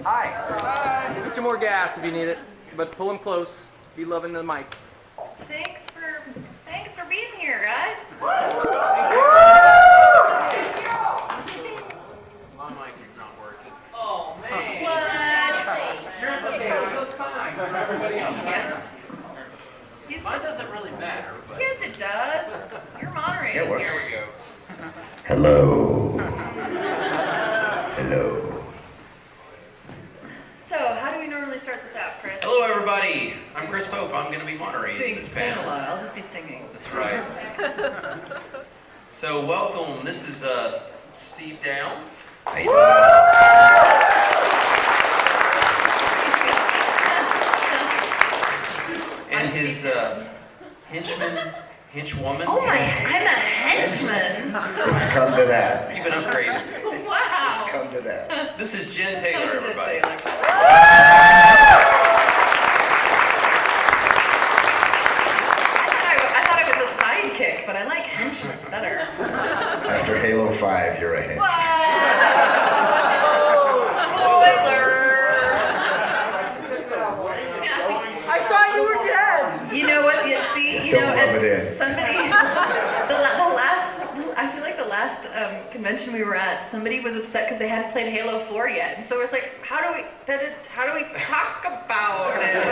Hi. Hi. Get some more gas if you need it, but pull them close. Be loving the mic. Thanks for being here, guys. My mic is not working. Oh, man. What? Yours is fine for everybody else. Yeah. Mine doesn't really matter, but... Yes, it does. You're moderating. It works. Here we go. Hello. Hello. So, how do we normally start this out, Chris? Hello, everybody. I'm Chris Pope. I'm going to be moderating this Sing a panel. lot. I'll just be singing. That's right. So, welcome. This is Steve Downs. How you doing? And his henchwoman. Oh my, I'm a henchman. It's come to that. You've been upgraded. Wow. It's come to that. This is Jen Taylor, everybody. I thought I was a sidekick, but I like henchman better. After Halo 5, you're a hit. Wow. Spoiler. I thought you were dead. You know what? Yeah, see, you Don't know, rub it in. somebody, I feel like the last convention we were at, somebody was upset because they hadn't played Halo 4 yet. And so we're like, how do we talk about it?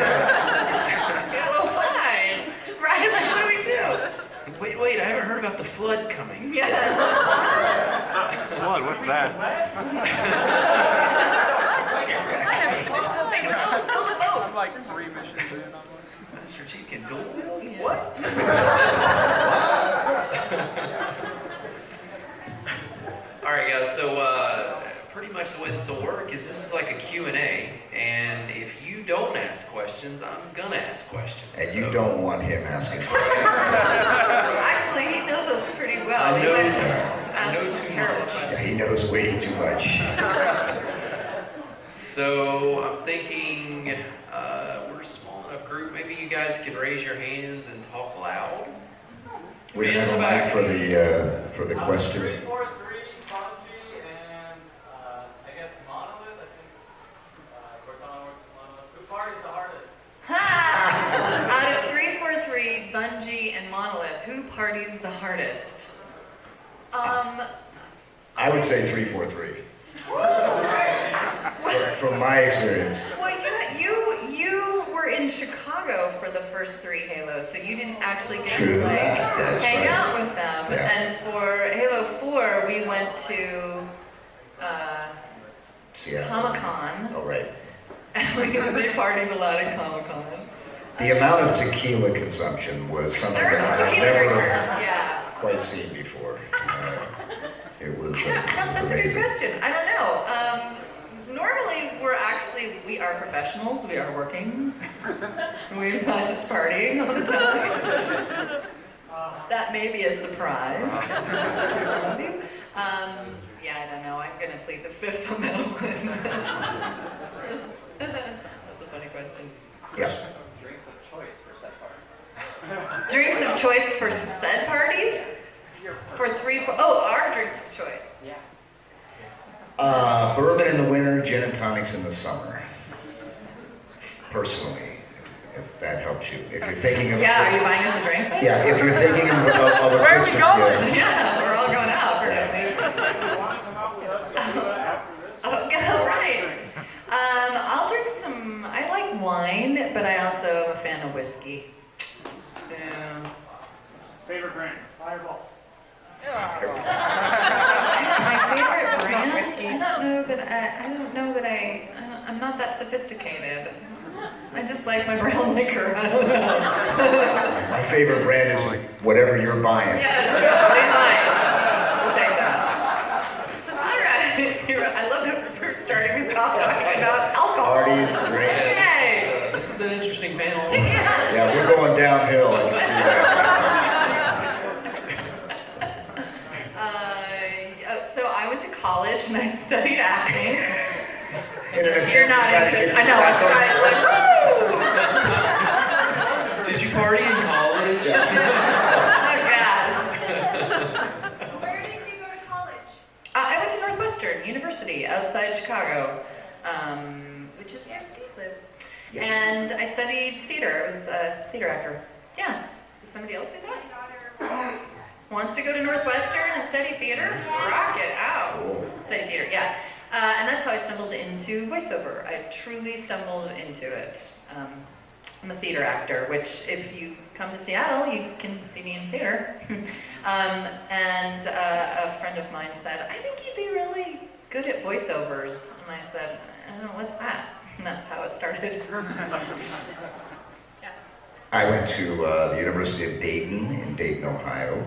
Halo 5, right? Like, what do we do? Wait, I haven't heard about the flood coming. Yeah. Flood, what's that? Build a boat. I'm like 3 missions in on one. Master Chief can dual. What? All right, guys. So pretty much the way this will work is this is like a Q&A, and if you don't ask questions, I'm gonna ask questions. And you So- don't want him asking questions. Actually, he knows us pretty well. I He know- might I ask know some too terrible much. questions. Yeah, he knows way too much. So I'm thinking we're a small enough group. Maybe you guys can raise your hands and talk loud. We have a mic for the question. 343, Bungie, and I guess Monolith. I think Cortana Monolith. Who parties the hardest? Ha! Out of 343, Bungie, and Monolith, who parties the hardest? I would say 343. From my experience. Well, you were in Chicago for the first 3 Halos, so you didn't actually get True to like that, that's hang right. out with them. Yeah. And for Halo 4, we went to Yeah. Comic-Con, All right. and we partied a lot at Comic-Con. The amount of tequila consumption was something There were some that I've tequila drinkers, never yeah. quite seen before. It was That's a good amazing. question. I don't know. Normally, we are professionals. We are working. We're not just partying all the time. That may be a surprise to some of you. Yeah, I don't know. I'm going to plead the fifth on that one. That's a funny question. Yeah. Drinks of choice for set parties. Drinks of choice for said parties? For 3, 4, our drinks of choice. Yeah. Bourbon in the winter, gin and tonics in the summer. Personally, if that helps you. If you're thinking of Yeah, are you buying us a drink? Yeah, if you're thinking of a Where are we Christmas going? gift. Yeah, we're all going out. We're Yeah. If you want to come out with us, we'll do that after this. Oh, yeah, all right. I'll drink some. I like wine, but I also am a fan of whiskey. Yeah. Favorite brand? Fireball. My favorite brand? I don't know that I'm not that sophisticated. I just like my brown liquor. I don't know. My favorite brand is whatever you're buying. Yes, they might. We'll take that. All right. I love that we're starting this off talking about alcohol. Parties, drinks. Yay! This is an interesting panel. Yeah. Yeah, we're going downhill. I can see that. So I went to college and I studied acting. In an attempt You're to not try to interested. get I know, I'm tobacco. trying. Woo! Did you party in college? Oh, God. Where did you go to college? I went to Northwestern University outside Chicago. which is where Steve lives. And I studied theater. I was a theater actor. Yeah. Does somebody else do that? Wants to go to Northwestern and study theater? Rock it out. Study theater, yeah. And that's how I stumbled into voiceover. I truly stumbled into it. I'm a theater actor, which if you come to Seattle, you can see me in theater. And a friend of mine said, I think you'd be really good at voiceovers. And I said, I don't know, what's that? And that's how it started. Yeah. I went to the University of Dayton in Dayton, Ohio,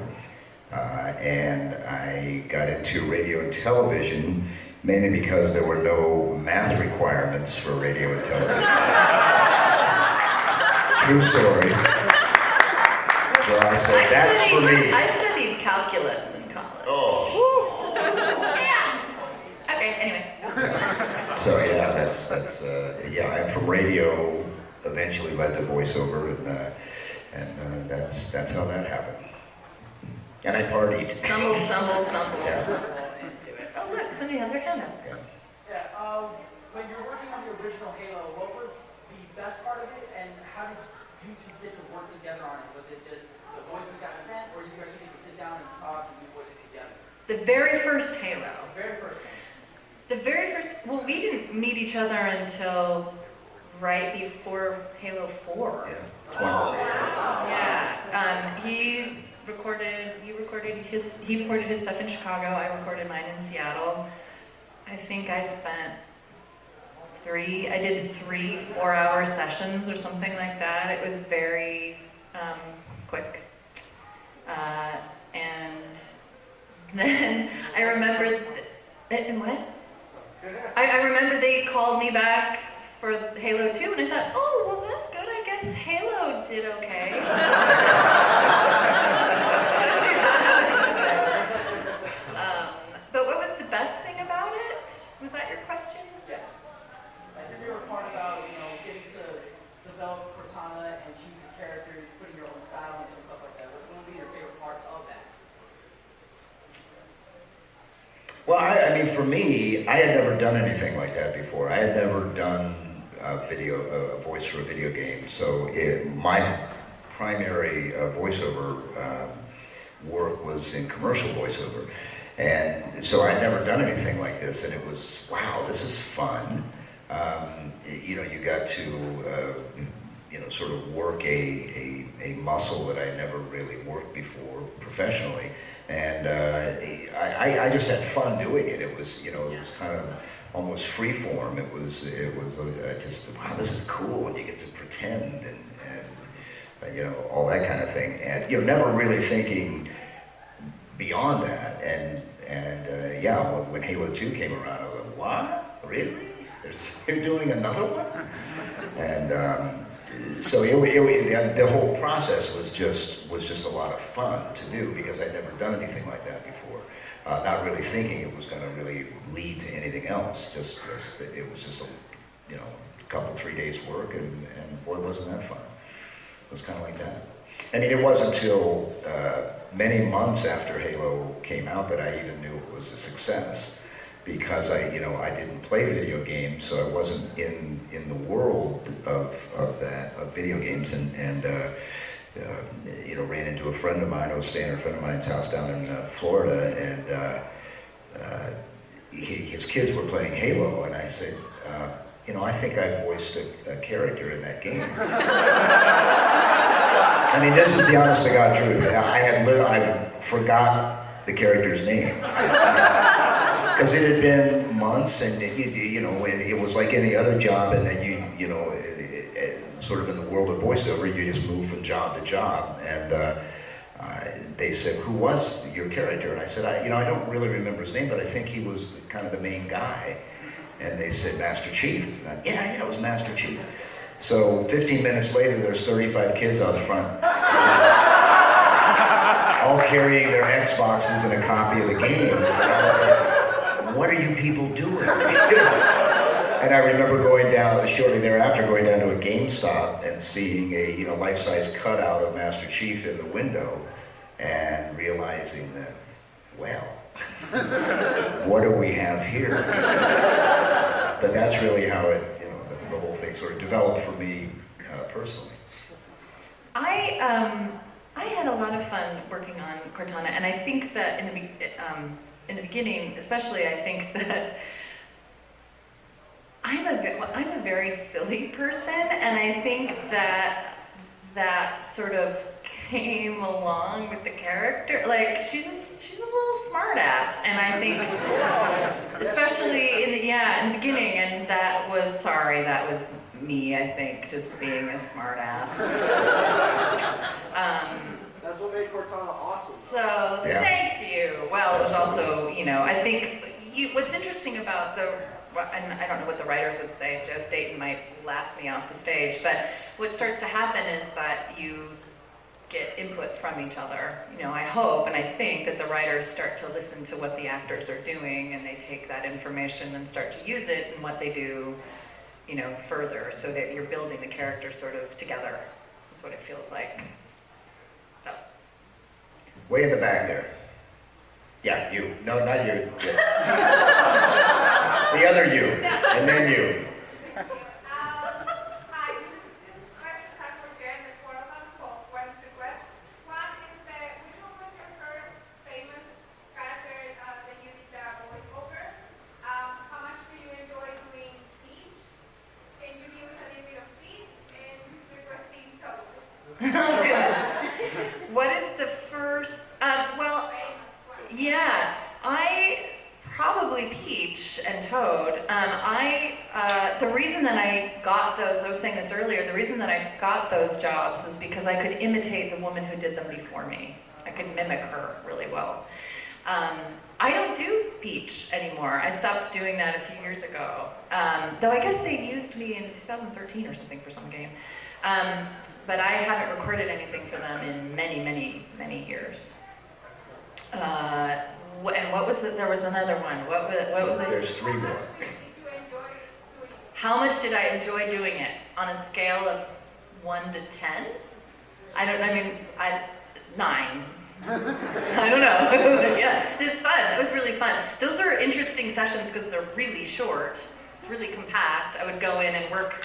and I got into radio and television mainly because there were no math requirements for radio and television. True story. So I said, that's for me. I studied calculus in college. Oh. Yeah. Okay, anyway. So yeah, yeah. I'm from radio. Eventually led to voiceover, and that's how that happened. And I partied. Stumble, stumble, stumble. Yeah. Into it. Oh look, somebody has their hand up. Yeah, when you were working on the original Halo, what was the best part of it, and how did you two get to work together on it? Was it just the voices got sent, or did you actually get to sit down and talk and do voices together? The very first Halo. The very first one. The very first, well, we didn't meet each other until right before Halo 4. Yeah. Yeah. He recorded his stuff in Chicago. I recorded mine in Seattle. I think I did 3 4-hour sessions or something like that. It was very quick. And then I remember, and what? I remember they called me back for Halo 2, and I thought, oh, well, that's good. I guess Halo did okay. But what was the best thing about it? Was that your question? Yes. Like your favorite part about, getting to develop Cortana and choose these characters, putting your own style into and stuff like that. What would be your favorite part of that? Well, I mean, for me, I had never done anything like that before. I had never done a voice for a video game. So my primary voiceover work was in commercial voiceover. And so I'd never done anything like this, and it was, wow, this is fun. You got to, sort of work a muscle that I never really worked before professionally. And I just had fun doing it. It was, it was kind of almost free form. It was just, wow, this is cool, and you get to pretend and all that kind of thing. And you're never really thinking beyond that. And when Halo 2 came around, I was like, what? Really? They're doing another one? And so the whole process was just a lot of fun to do, because I'd never done anything like that before. Not really thinking it was going to really lead to anything else. It was just a couple, 3 days work, and boy, wasn't that fun. It was kind of like that. I mean, it wasn't until many months after Halo came out that I even knew it was a success, because I didn't play video games, so I wasn't in the world of video games, and ran into a friend of mine. I was staying at a friend of mine's house down in Florida, and his kids were playing Halo, and I said, I think I voiced a character in that game. I mean, this is the honest to God truth. I forgot the character's name. Because it had been months, and it was like any other job, and then sort of in the world of voiceover, you just move from job to job. And they said, "Who was your character?" And I said, "I don't really remember his name, but I think he was kind of the main guy." And they said, "Master Chief." And yeah, it was Master Chief. So 15 minutes later, there's 35 kids out front, all carrying their Xboxes and a copy of the game. And I was like, what are you people doing? And I remember going down, shortly thereafter, going down to a GameStop and seeing a life-size cutout of Master Chief in the window, and realizing that, well, what do we have here? But that's really how it, the whole thing sort of developed for me personally. I had a lot of fun working on Cortana, and I think that in the beginning, especially, I think that I'm a very silly person, and I think that sort of came along with the character. Like she's a little smartass, and I think, especially in the beginning, and that was me. I think just being a smartass. That's what made Cortana awesome. So thank you. Well, it was also, I think what's interesting about and I don't know what the writers would say, Joe Staten might laugh me off the stage, but what starts to happen is that you get input from each other. I hope and I think that the writers start to listen to what the actors are doing, and they take that information and start to use it in what they do, further, so that you're building the character sort of together. That's what it feels like. So. Way in the back there. Yeah, you. No, not you. Yeah. The other you. And then you. Hi, this question time for Jen. It's one of them for Gwen's request. One is which one was your first famous character that you did the voiceover? How much do you enjoy doing Peach? Can you give us a little bit of Peach? And he's requesting Toad. What is the first? Well, yeah, I probably Peach and Toad. The reason that I got those, I was saying this earlier, the reason that I got those jobs was because I could imitate the woman who did them before me. I could mimic her really well. I don't do Peach anymore. I stopped doing that a few years ago. Though I guess they used me in 2013 or something for some game. But I haven't recorded anything for them in many, many, many years. And what was it? There was another one. What was it? There's three more. How much did I enjoy doing it? On a scale of 1 to 10? 9. I don't know. Yeah, it's fun. It was really fun. Those are interesting sessions because they're really short. It's really compact. I would go in and work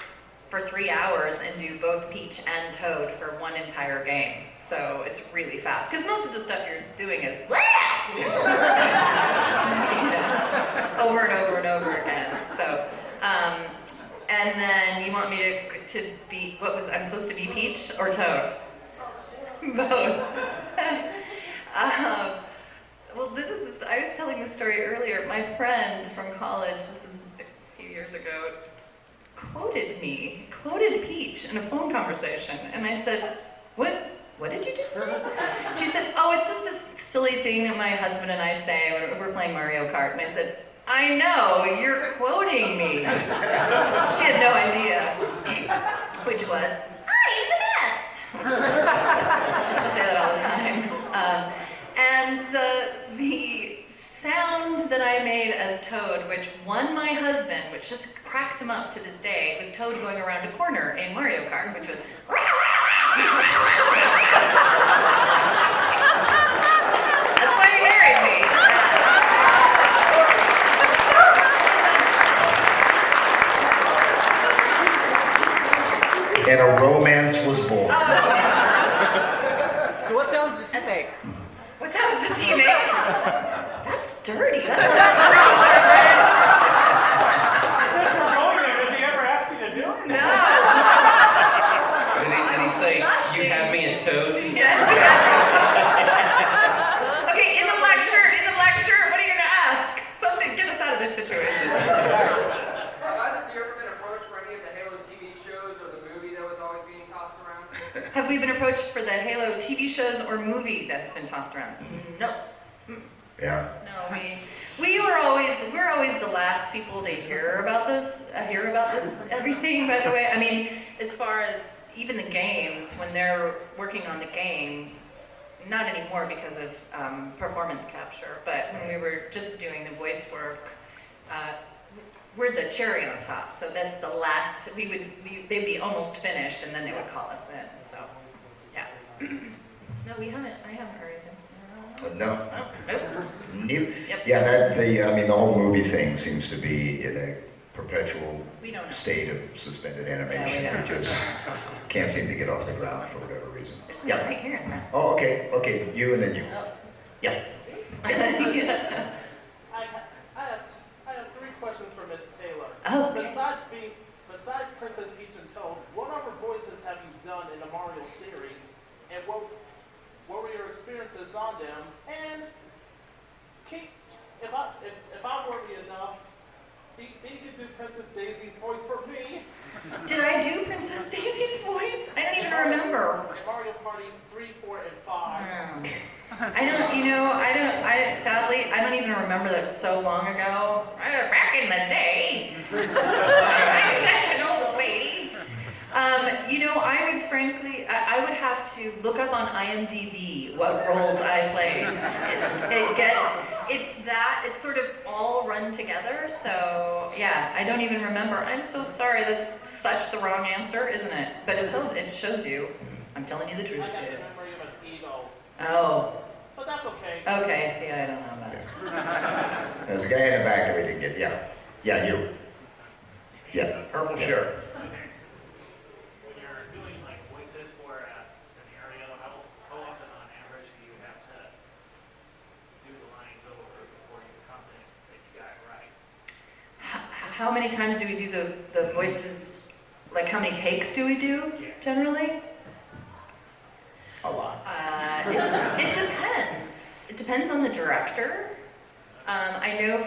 for 3 hours and do both Peach and Toad for one entire game. So it's really fast. Because most of the stuff you're doing is over and over and over again. So, and then you want me to be, I'm supposed to be Peach or Toad? Both. Well, I was telling this story earlier. My friend from college, this is a few years ago, quoted Peach in a phone conversation, and I said, what did you just say? She said, oh, it's just this silly thing that my husband and I say when we're playing Mario Kart. And I said, I know, you're quoting me. She had no idea, which was, I'm the best. She used to say that all the time. And the sound that I made as Toad, which won my husband, which just cracks him up to this day, was Toad going around a corner in Mario Kart, which was that's why he married me. And a romance was born. So what sounds does he make? What sounds does he make? That's dirty. Since we're going there, does he ever ask me to do it? No. Did he say, Blushing. you have me at Toad? Yes. Okay, in the black shirt, what are you gonna ask? Something, get us out of this situation. Have either of you ever been approached for any of the Halo TV shows or the movie that was always being tossed around? Have we been approached for the Halo TV shows or movie that's been tossed around? No. Yeah. No, we're always the last people to hear about this, everything, by the way. I mean, as far as even the games, when they're working on the game, not anymore because of performance capture, but when we were just doing the voice work, we're the cherry on top. So that's the last, they'd be almost finished and then they would call us in. So, yeah. No, I haven't heard anything. No. Oh, nope. New. Yep. Yeah, the whole movie thing seems to be in a perpetual We don't know. state of suspended Yeah, animation. we It don't. just can't seem to get off the ground for whatever reason. There's something right here in that. Oh, okay, you and then you. Yeah. Yeah. I have three questions for Miss Taylor. Oh, okay. Besides Princess Peach and Toad, what other voices have you done in the Mario series, and what were your experiences on them? And if I'm worthy enough, you could do Princess Daisy's voice for me. Did I do Princess Daisy's voice? I don't even remember. In Mario Parties 3, 4, and 5. Sadly, I don't even remember that so long ago. Back in the day. I'm such an old lady. I would frankly, I would have to look up on IMDb what roles I played. It's sort of all run together, so yeah, I don't even remember. I'm so sorry, that's such the wrong answer, isn't it? But it shows you. I'm telling you the truth. I got the memory of an ego, Oh, but that's okay. okay, see, I don't know that. There's a guy in the back that we didn't get. Yeah, you. Yeah. Purple Yeah. shirt. When you're doing like voices for a scenario, how often on average do you have to do the lines over before you're confident that you got it right? How many times do we do the voices? Like how many takes do we do Yes. generally? A lot. It depends. It depends on the director. I know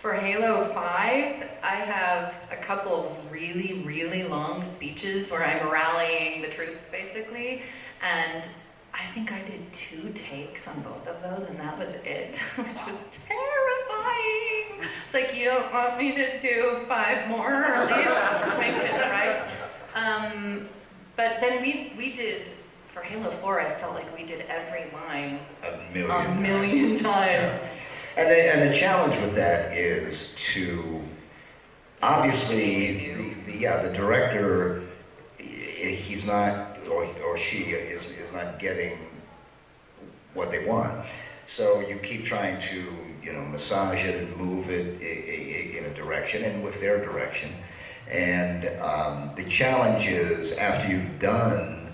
for Halo 5, I have a couple of really, really long speeches where I'm rallying the troops basically, and I think I did 2 takes on both of those, and that was it, which was terrifying. It's like, you don't want me to do 5 more, or at least make it right. But then we did, for Halo 4, I felt like we did every line A a million times. And the challenge with that is to, obviously, the director, he's not, or she is not getting what they want. So you keep trying to, massage it and move it in a direction and with their direction. And the challenge is after you've done,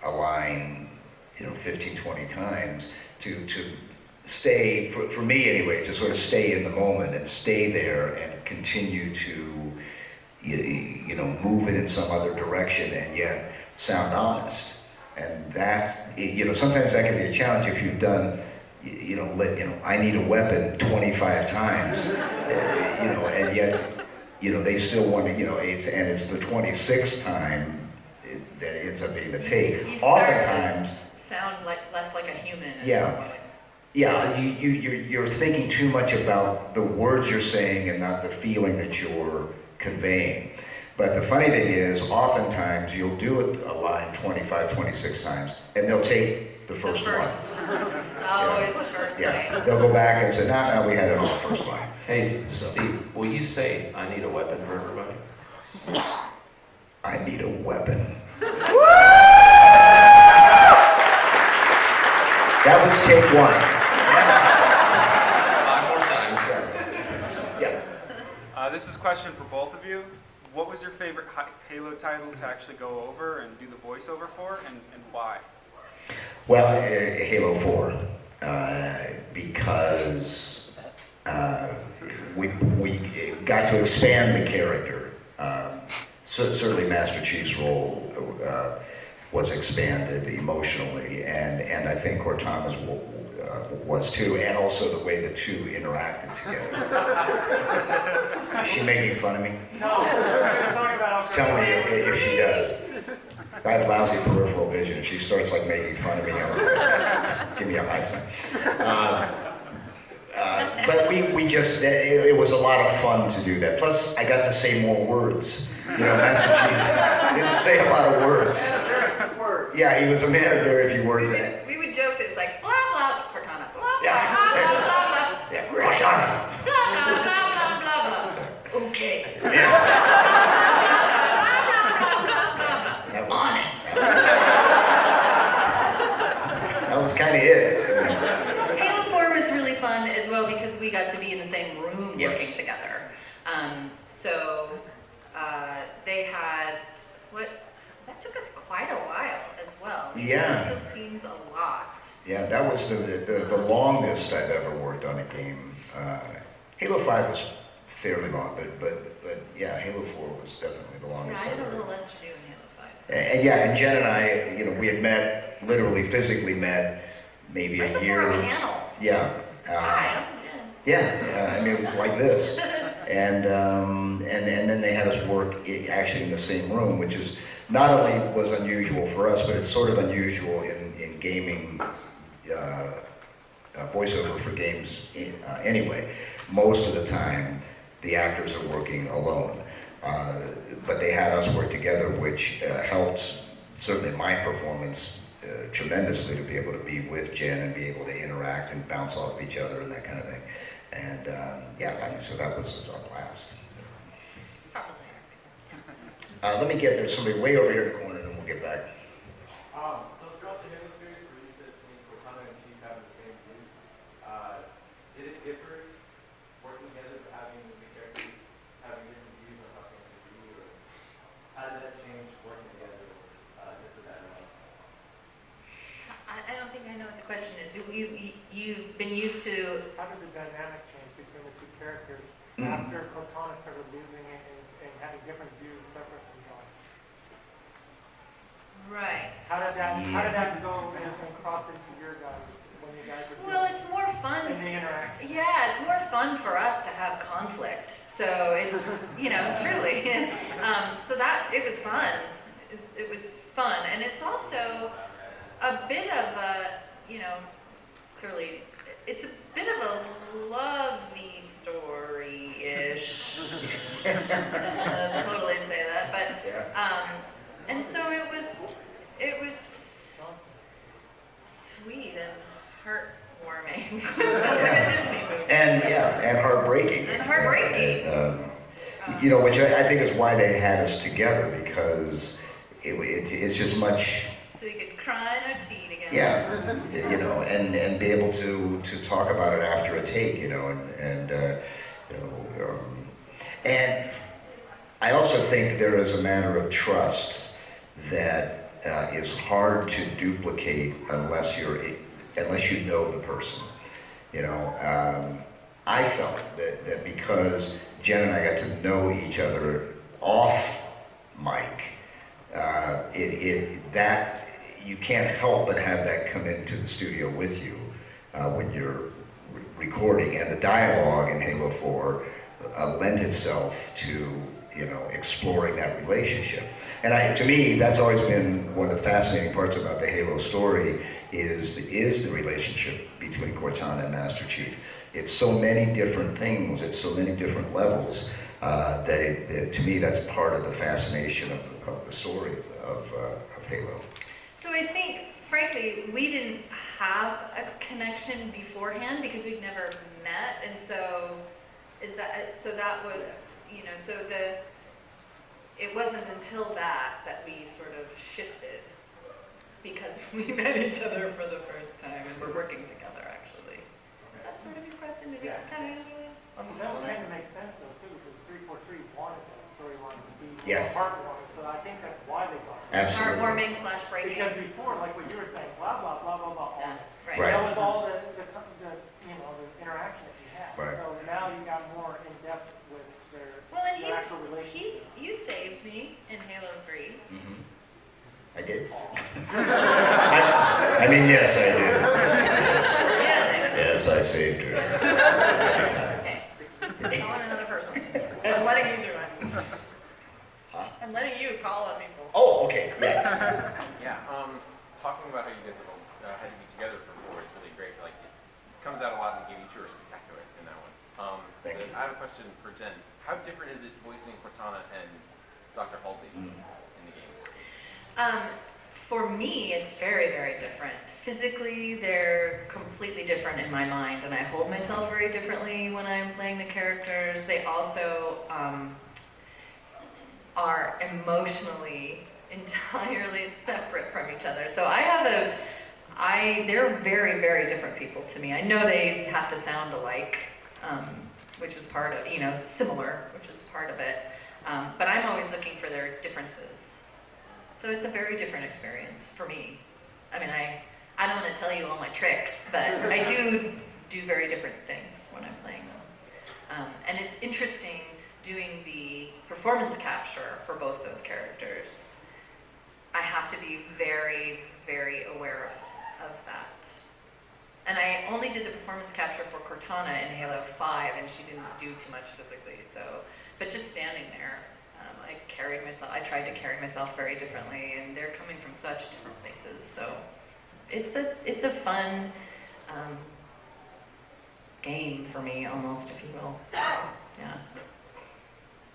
a line, 15, 20 times to stay, for me anyway, to sort of stay in the moment and stay there and continue to, move it in some other direction and yet sound honest. And that, sometimes that can be a challenge if you've done, I need a weapon 25 times, and yet, they still want to, it's the 26th time that ends up being the take. You start Oftentimes, to sound less like a human. yeah. Yeah, you're thinking too much about the words you're saying and not the feeling that you're conveying. But the funny thing is, oftentimes you'll do a line 25, 26 times, and they'll take the first one. It's always the first Yeah, line. they'll go back and say, no, we had it on the first line. Hey, Steve, will you say, I need a weapon for everybody? I need a weapon. That was take 1. 5 more times. Yeah. This is a question for both of you. What was your favorite Halo title to actually go over and do the voiceover for, and why? Well, Halo 4, because we got to expand the character. Certainly Master Chief's role was expanded emotionally, and I think Cortana's was too, and also the way the two interacted together. Is she making fun of me? No, we're talking about Tell me if she does. I have lousy peripheral vision. If she starts making fun of me, give me a high sign. But we just, it was a lot of fun to do that. Plus, I got to say more words. Master Chief didn't say a lot of words. Yeah, he was a man of very few words. We would joke that it's like, blah, blah, Cortana, blah, blah, Yeah. blah, blah, blah, blah. Yeah, Cortana. Blah, blah, blah, blah, blah, blah. Okay. Yeah. That was, On it. that was kind of it. Halo 4 was really fun as well because we got to be in the same room Yes. working together. So they had that took us quite a while as well. We Yeah. did those scenes a lot. Yeah, that was the longest I've ever worked on a game. Halo 5 was fairly long, but yeah, Halo 4 was definitely the Yeah, longest I had I've a ever. little less to do in Halo 5. So. And yeah, and Jen and I, we had met, literally physically met, maybe Right a before year. a panel. Yeah. Hi, I'm Jen. Yeah, I mean, like this. And then they had us work actually in the same room, which is not only was unusual for us, but it's sort of unusual in gaming voiceover for games anyway. Most of the time, the actors are working alone. But they had us work together, which helped certainly my performance tremendously to be able to be with Jen and be able to interact and bounce off each other and that kind of thing. And yeah, I mean, so that was a blast. Let me get there's somebody way over here in the corner, and then we'll get back. So throughout the Halo series, we're used to seeing Cortana and Chief having the same views. Did it differ working together, having the characters having different views on how things should be, or how did that change working together just with that? I don't think I know what the question is. You've been used to. How did the dynamic change between the two characters Mm. after Cortana started losing it and having different views separate from John? Right. How did that go and cross into your guys when you guys were Well, doing it's more fun. in the interaction? Yeah, it's more fun for us to have conflict. So it's, truly. So that, it was fun. It was fun. And it's also a bit of a, clearly, it's a bit of a lovey story-ish. Totally say that. But, and so it was sweet and heartwarming. Sounds like a Disney movie. And heartbreaking. And heartbreaking. Which I think is why they had us together, because it's just much. So you could cry in our tea together. Yeah, and be able to talk about it after a take, and I also think there is a matter of trust that is hard to duplicate unless you know the person. I felt that because Jen and I got to know each other off mic, that you can't help but have that come into the studio with you when you're recording, and the dialogue in Halo 4 lend itself to exploring that relationship. And to me, that's always been one of the fascinating parts about the Halo story is the relationship between Cortana and Master Chief. It's so many different things, it's so many different levels that to me that's part of the fascination of the story of Halo. So I think, frankly, we didn't have a connection beforehand because we'd never met, and so that was, it wasn't until that we sort of shifted because we met each other for the first time and we're working together, actually. Is that sort of your question? Did you kind of answer that? That would kind of make sense though too, because 343 wanted that storyline to be Yes. heartwarming, so I think that's why they got it. Absolutely. Heartwarming / breaking. Because before, like what you were saying, blah blah blah blah blah, all Yeah, that. right. That was all the interaction that you had. Right. So now you got more in depth with their actual relationship. You saved me in Halo 3. Mm-hmm. I did. I mean, yes, I did. Yeah. Yes, I saved her. Okay. Call on another person. I'm letting you do it. Huh? I'm letting you call on people. Oh, okay. Yeah. Yeah, talking about how you guys have had to be together for 4 is really great. Like, it comes out a lot in the game. You two are spectacular in that one. Thank you. I have a question for Jen. How different is it voicing Cortana and Dr. Halsey in the games? For me, it's very, very different. Physically, they're completely different in my mind, and I hold myself very differently when I'm playing the characters. They also are emotionally entirely separate from each other. So they're very, very different people to me. I know they have to sound alike, which was part of, similar, which was part of it. But I'm always looking for their differences. So it's a very different experience for me. I mean, I don't want to tell you all my tricks, but I do very different things when I'm playing them. And it's interesting doing the performance capture for both those characters. I have to be very, very aware of that. And I only did the performance capture for Cortana in Halo 5, and she didn't do too much physically, but just standing there, I tried to carry myself very differently, and they're coming from such different places, so it's a fun game for me, almost, if you will. Yeah.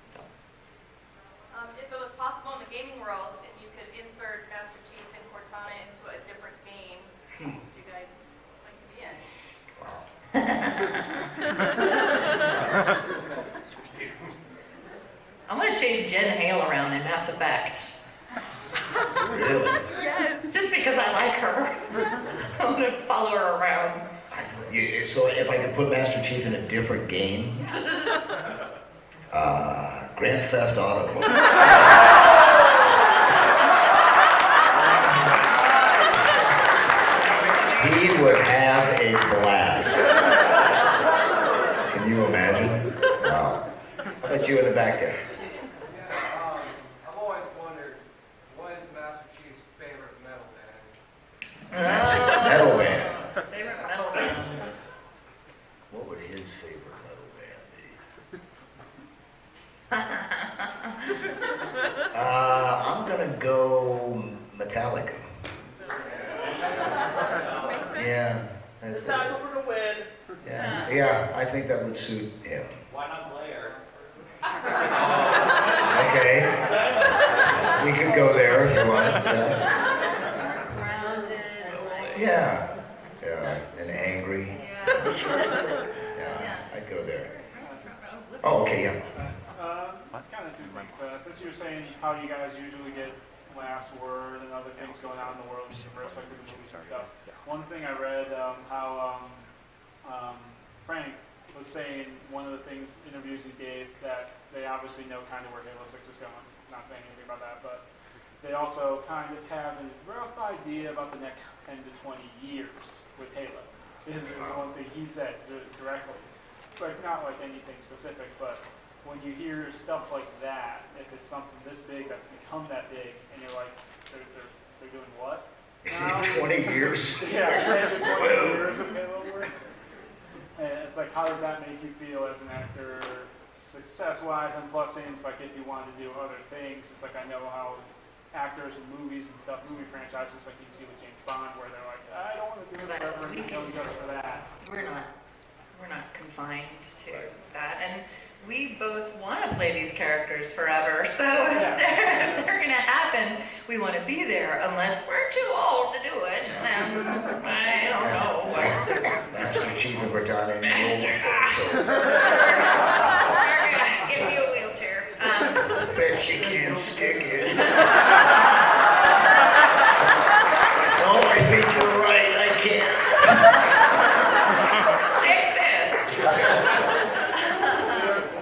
So. If it was possible in the gaming world, if you could insert Master Chief and Cortana into a different game, would you guys like to be in? I'm gonna chase Jen Hale around in Mass Effect. Really? Yes. Just because I like her. I'm gonna follow her around. So if I could put Master Chief in a different game, Grand Theft Auto. He would have a blast. Can you imagine? Wow. How about you in the back there? I've always wondered, what is Master Chief's favorite metal band? Metal band. Favorite metal band. What would his favorite metal band be? I'm gonna go Metallica. Yeah. Metallica for the win. Yeah, I think that would suit him. Why not Slayer? Okay. We could go there if you want. Yeah. Yeah. And angry. Yeah. I'd go there. Oh, okay, yeah. Kind of two things. Since you were saying how you guys usually get last word and other things going on in the world, universe, like with the movies and stuff. One thing I read how Frank was saying one of the things interviews he gave that they obviously know kind of where Halo 6 is going. Not saying anything about that, but they also kind of have a rough idea about the next 10 to 20 years with Halo. Is one thing he said directly. It's like not like anything specific, but when you hear stuff like that, if it's something this big that's become that big, and you're like, they're doing what? 20 years? Yeah, 10 to 20 years of Halo work. And it's like, how does that make you feel as an actor, success-wise, and plus things like if you wanted to do other things, it's like I know how actors and movies and stuff, movie franchises, like you see with James Bond, where they're like, I don't want to do this forever, and you know just for that. So we're not confined to that, and we both want to play these characters forever. So if they're going to happen, we want to be there. Unless we're too old to do it, then I don't know. Master Chief of Cortana in Give me a wheelchair. Bet you can't stick it. No, I think you're right. I can't. Stick this.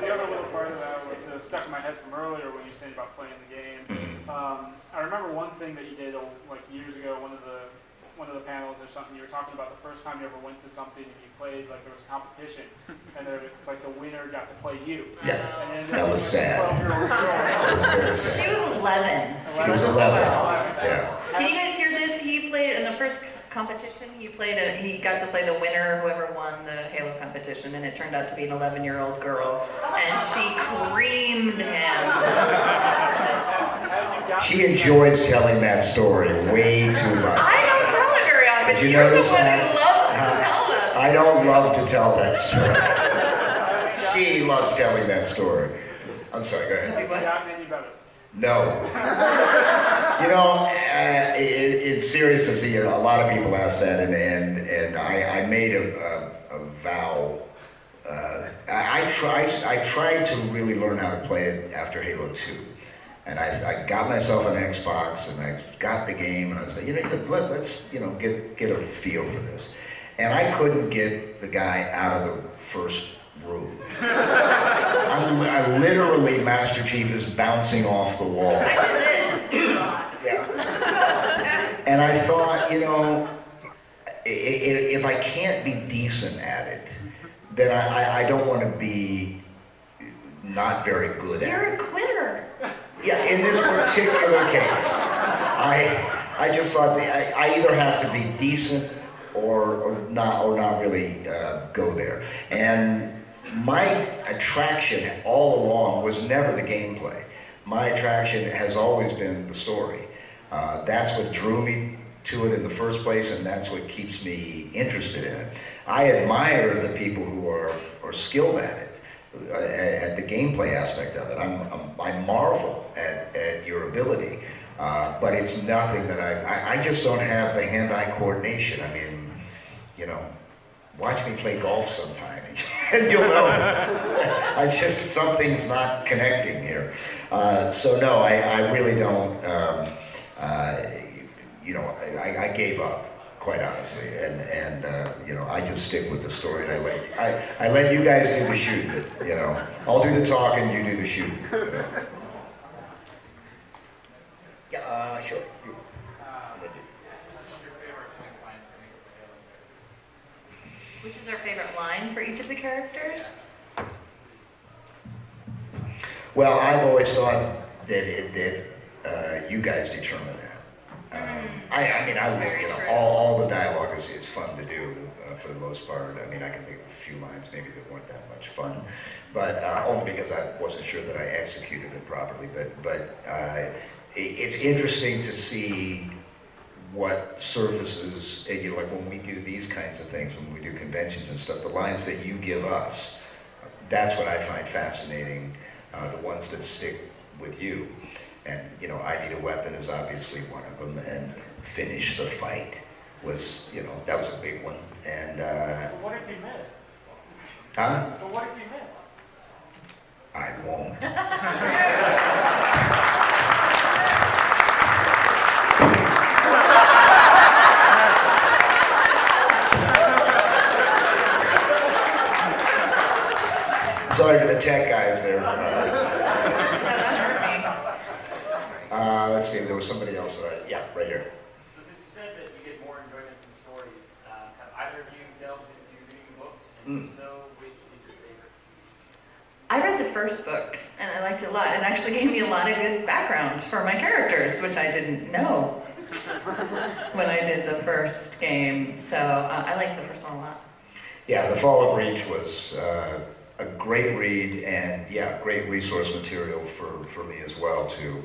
The other little part of that was stuck in my head from earlier when you said about playing the game. I remember one thing that you did like years ago, one of the panels or something. You were talking about the first time you ever went to something and you played, like there was a competition, and it's like the winner got to play you. Yeah, and that was sad. 12-year-old girl. She was 11. She was 11. Yeah. Can you guys hear this? He played in the first competition. He got to play the winner, whoever won the Halo competition, and it turned out to be an 11-year-old girl, and she creamed him. She enjoys telling that story way too much. I don't tell it very often. Did you You're the notice one that? who loves to tell them. I don't love to tell that story. She loves telling that story. I'm sorry, go ahead. Have you gotten any better? No. In seriousness, a lot of people ask that, and I made a vow. I tried to really learn how to play it after Halo 2. And I got myself an Xbox, and I got the game, and I was like, let's get a feel for this. And I couldn't get the guy out of the first room. I literally, Master Chief is bouncing off the wall. I did this a lot. Yeah. And I thought, you know, if I can't be decent at it, then I don't want to be not very good at You're it. a quitter. Yeah, in this particular case, I just thought that I either have to be decent or not really go there. And my attraction all along was never the gameplay. My attraction has always been the story. That's what drew me to it in the first place, and that's what keeps me interested in it. I admire the people who are skilled at it, at the gameplay aspect of it. I marvel at your ability, but it's nothing that I just don't have the hand-eye coordination. I mean, you know, watch me play golf sometime, and you'll know. Something's not connecting here. So no, I really don't. You know, I gave up, quite honestly, and you know, I just stick with the story, and I let you guys do the shooting. You know, I'll do the talking, you do the shooting. Yeah, sure. Which is our favorite line for each of the characters? Well, I've always thought that you guys determine that. I mean, you know, all the dialogue is fun to do for the most part. I mean, I can think of a few lines maybe that weren't that much fun, but only because I wasn't sure that I executed it properly. But it's interesting to see what surfaces, you know, like when we do these kinds of things, when we do conventions and stuff, the lines that you give us, that's what I find fascinating, the ones that stick with you. And, you know, I Need a Weapon is obviously one of them, and Finish the Fight was, you know, that was a big one. And, But what if you miss? huh? But what if you miss? I won't. Sorry to the tech guys there. Let's see, there was somebody else. Yeah, right here. So since you said that you get more enjoyment from stories, have either of you delved into reading books? And if so, which is your favorite? I read the first book, and I liked it a lot. It actually gave me a lot of good background for my characters, which I didn't know when I did the first game. So I liked the first one a lot. Yeah, The Fall of Reach was a great read, and yeah, great resource material for me as well to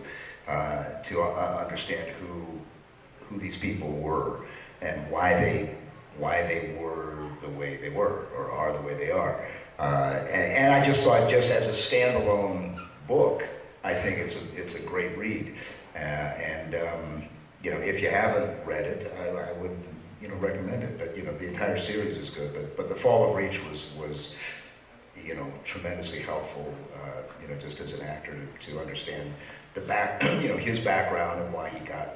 understand who these people were and why they were the way they were or are the way they are. And I just thought, just as a standalone book, I think it's a great read. You know, if you haven't read it, I would, you know, recommend it. But you know, the entire series is good. But The Fall of Reach was you know, tremendously helpful. You know, just as an actor to understand you know, his background and why he got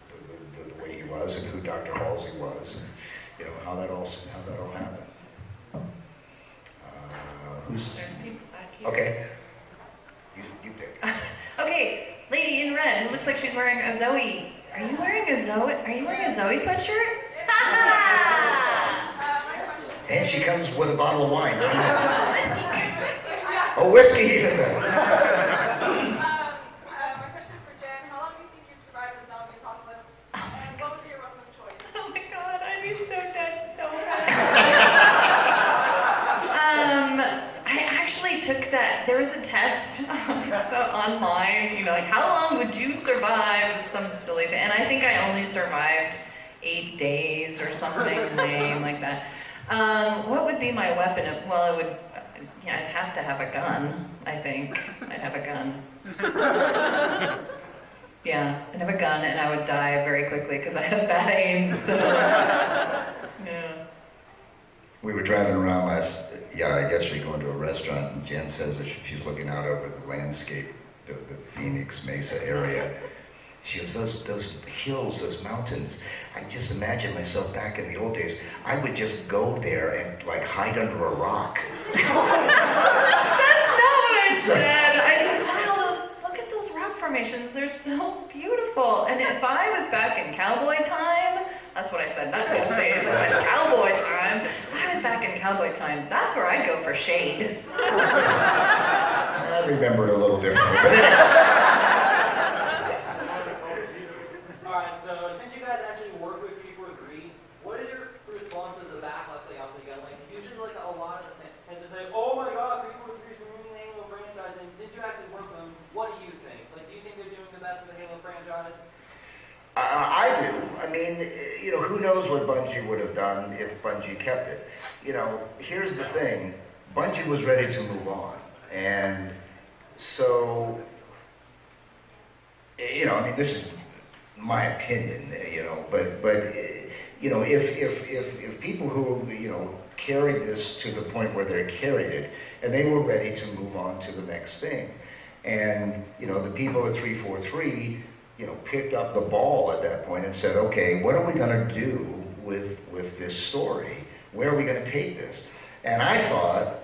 the way he was, and who Dr. Halsey was, and you know how that all happened. There's people back here. Okay, you pick. Okay, lady in red, who looks like she's wearing a Zoe. Are you wearing a Zoe sweatshirt? And she comes with a bottle of wine. Whiskey. Oh, whiskey even better. My question is for Jen. How long do you think you'd survive the zombie apocalypse? And what would be your weapon of choice? Oh my god, I'd be so dead so bad. I actually took that. There was a test so online, you know, like how long would you survive some silly thing? And I think I only survived 8 days or something lame like that. What would be my weapon? Well, it would, yeah, I'd have to have a gun, I think. I'd have a gun. Yeah, I'd have a gun and I would die very quickly because I have bad aim, so, yeah. We were driving around yesterday going to a restaurant, and Jen says that she's looking out over the landscape of the Phoenix Mesa area. She goes, those hills, those mountains, I just imagine myself back in the old days. I would just go there and like hide under a rock. That's not what I said. I said, wow, look at those rock formations. They're so beautiful. And if I was back in cowboy time, that's what I said, not old days. I said cowboy time. If I was back in cowboy time, that's where I'd go for shade. I remember it a little differently, but anyway. Alright, so since you guys actually work with 343, what is your response to the backlash they often get? Like, usually like a lot of the fans are saying, oh my god, 343 is ruining the Halo franchise, and since you actually work with them, what do you think? Like, do you think they're doing the best for the Halo franchise? I do. I mean, you know, who knows what Bungie would have done if Bungie kept it. You know, here's the thing. Bungie was ready to move on. And so, you know, I mean, this is my opinion, you know, but you know, if people who, you know, carried this to the point where they carried it, and they were ready to move on to the next thing. And, you know, the people at 343, you know, picked up the ball at that point and said, okay, what are we going to do with this story? Where are we going to take this? And I thought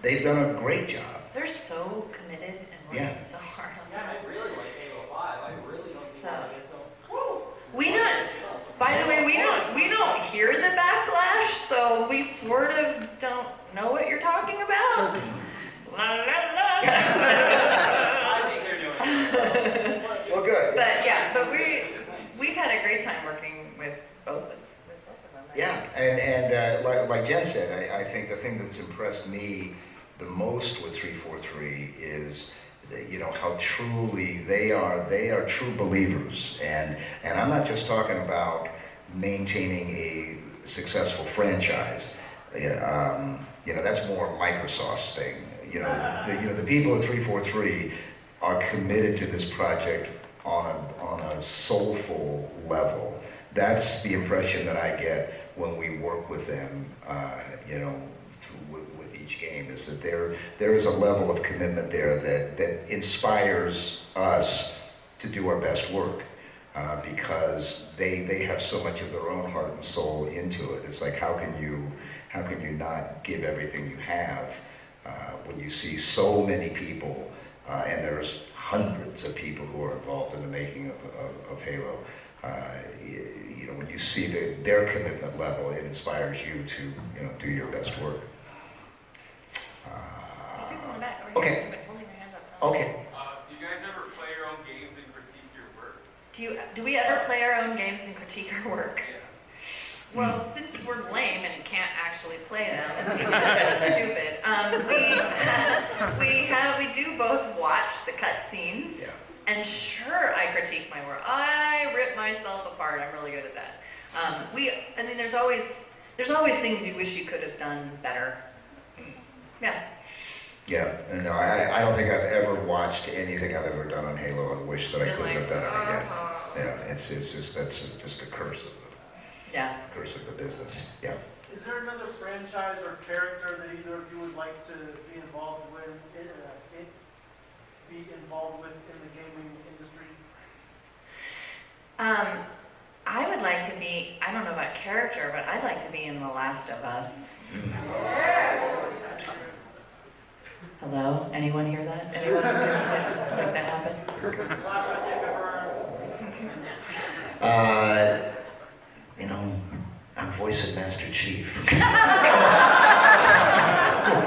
they've done a great job. They're so committed and working so hard on Yeah, this. I really like Halo 5. I really don't think I get so... By the way, we don't hear the backlash, so we sort of don't know what you're talking about. La, la, la. I think they're doing it. Well, good. But yeah, but we've had a great time working with both of them. Yeah, and like Jen said, I think the thing that's impressed me the most with 343 is, you know, how truly they are true believers, and I'm not just talking about maintaining a successful franchise. You know, that's more Microsoft's thing. You know, the people at 343 are committed to this project on a soulful level. That's the impression that I get when we work with them. You know, with each game, is that there is a level of commitment there that inspires us to do our best work, because they have so much of their own heart and soul into it. It's like, how can you not give everything you have when you see so many people, and there's hundreds of people who are involved in the making of Halo. You know, when you see their commitment level, it inspires you to, you know, do your best work. Okay. Okay. Do you guys ever play your own games and critique your work? Do we ever play our own games and critique our work? Yeah. Well, since we're lame and can't actually play them, because stupid, we do both watch the cutscenes, and sure, I critique my work. I rip myself apart. I'm really good at that. I mean, there's always things you wish you could have done better. Yeah. Yeah, and no, I don't think I've ever watched anything I've ever done on Halo and wish that I couldn't have done it again. Yeah, it's just, that's just a curse of the business. Yeah. Is there another franchise or character that either of you would like to be involved with, in the gaming industry? I would like to be, I don't know about character, but I'd like to be in The Last of Us. Hello? Anyone hear that? Anyone make that happen? You know, I'm voicing Master Chief.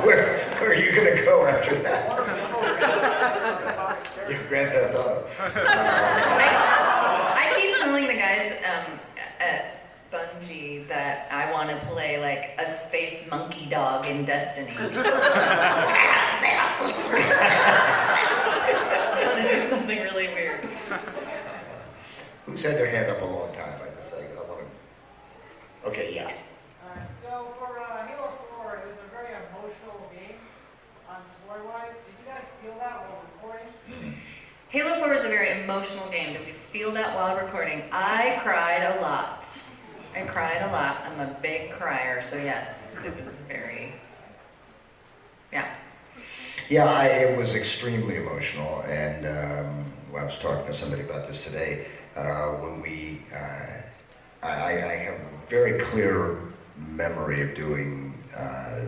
Where are you going to go after that? Grand Theft Auto. I keep telling the guys at Bungie that I want to play like a space monkey dog in Destiny. I want to do something really weird. Who's had their hand up a long time? I want to... Okay, yeah. So for Halo 4, it was a very emotional game, story-wise. Did you guys feel that while recording? Halo 4 is a very emotional game. Did we feel that while recording? I cried a lot. I'm a big crier, so yes, it was very, yeah. Yeah, it was extremely emotional, and I was talking to somebody about this today. When I have a very clear memory of doing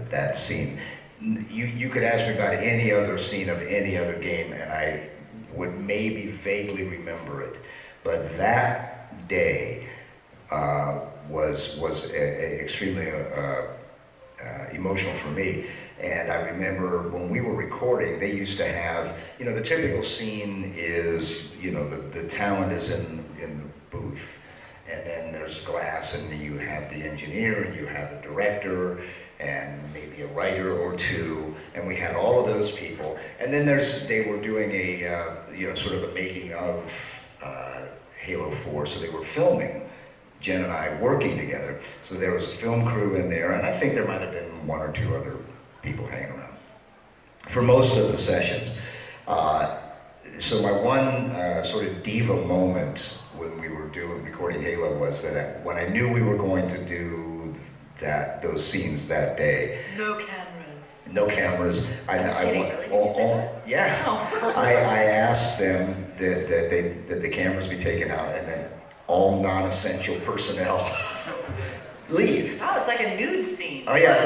that scene. You could ask me about any other scene of any other game, and I would maybe vaguely remember it. But that day was extremely emotional for me. And I remember when we were recording, they used to have, the typical scene is, the talent is in the booth, and then there's glass, and then you have the engineer, and you have the director, and maybe a writer or two, and we had all of those people. And then they were doing a, sort of a making of Halo 4, so they were filming. Jen and I working together. So there was a film crew in there, and I think there might have been one or two other people hanging around for most of the sessions. So my one sort of diva moment when we were recording Halo was that when I knew we were going to do those scenes that day. No cameras. No cameras. I asked them that the cameras be taken out, and then all non-essential personnel leave. Oh, it's like a nude scene. Oh yeah,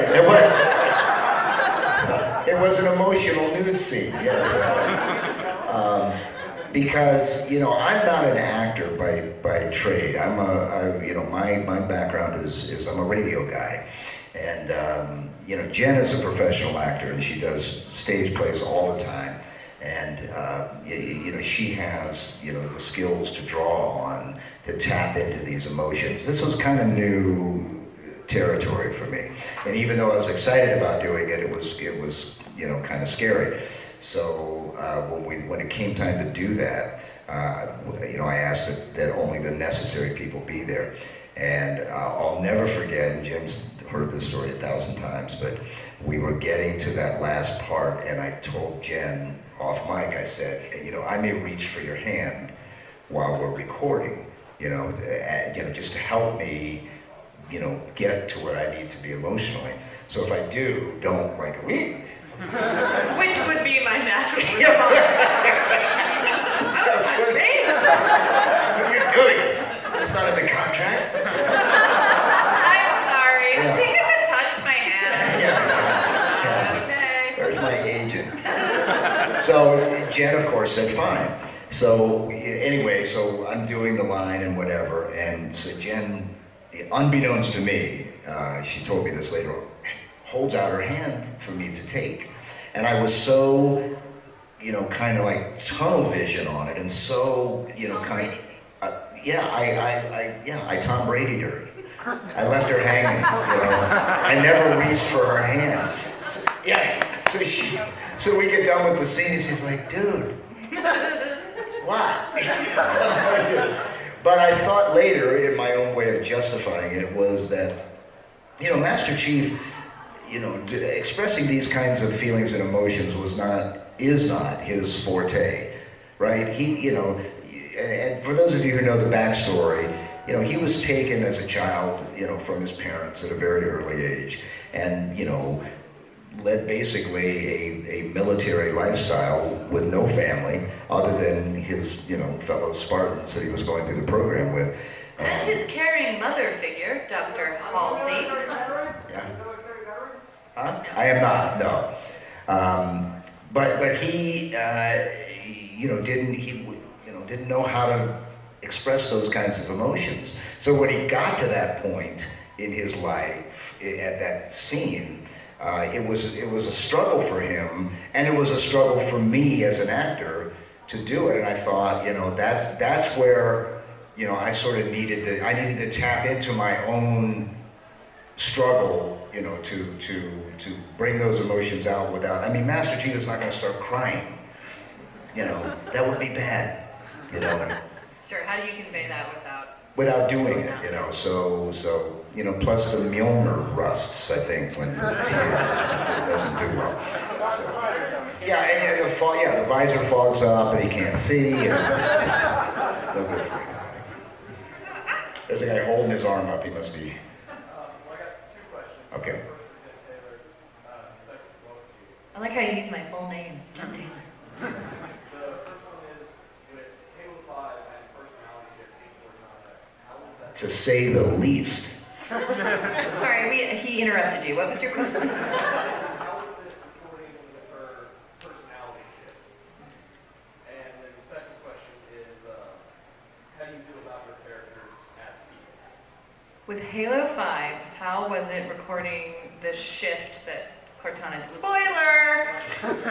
it was an emotional nude scene, yes. Because I'm not an actor by trade. My background is I'm a radio guy, and Jen is a professional actor, and she does stage plays all the time, and she has the skills to draw on to tap into these emotions. This was kind of new territory for me, and even though I was excited about doing it, it was kind of scary. So when it came time to do that, I asked that only the necessary people be there. And I'll never forget, and Jen's heard this story 1,000 times, but we were getting to that last part, and I told Jen off mic, I said, I may reach for your hand while we're recording, just to help me, get to where I need to be emotionally. So if I do, don't weep. Which would be my natural response. I would touch me. What are you doing? It's not in the contract. I'm sorry. Does he get to touch my hand? Okay. There's my agent. So Jen, of course, said fine. So anyway, so I'm doing the line and whatever, and so Jen, unbeknownst to me, she told me this later, holds out her hand for me to take. And I was so, kind of like tunnel vision on it, and so, kind of, I Tom Brady'd her. I left her hanging, I never reached for her hand. So we get done with the scene, and she's like, dude, what? But I thought later, in my own way of justifying it, was that, Master Chief, expressing these kinds of feelings and emotions is not his forte, right? He, and for those of you who know the backstory, he was taken as a child, from his parents at a very early age, and, led basically a military lifestyle with no family other than his, fellow Spartans that he was going through the program with. And his caring mother figure, Dr. Halsey. Yeah. Huh? I am not, no. But he, didn't know how to express those kinds of emotions. So when he got to that point in his life, at that scene, it was a struggle for him, and it was a struggle for me as an actor to do it. And I thought, that's where, I sort of needed to tap into my own struggle, to bring those emotions out without. I mean, Master Chief is not going to start crying. That would be bad. Sure. How do you convey that without doing it? So plus the Mjolnir rusts, I think, when it doesn't do well. So, and the visor fogs up and he can't see. And it's no good for anybody. There's a guy holding his arm up. He must be. Well, I got two questions. Okay. First for Taylor, second for both of you. I like how you use my full name, Jen Taylor. The first one is with Halo 5 and personality shifting Cortana. How was that? To say the least. Sorry, he interrupted you. What was your question? How was it recording with her personality shift? And then the second question is, how do you feel about her characters as people? With Halo 5, how was it recording the shift that Cortana... Spoiler! Or was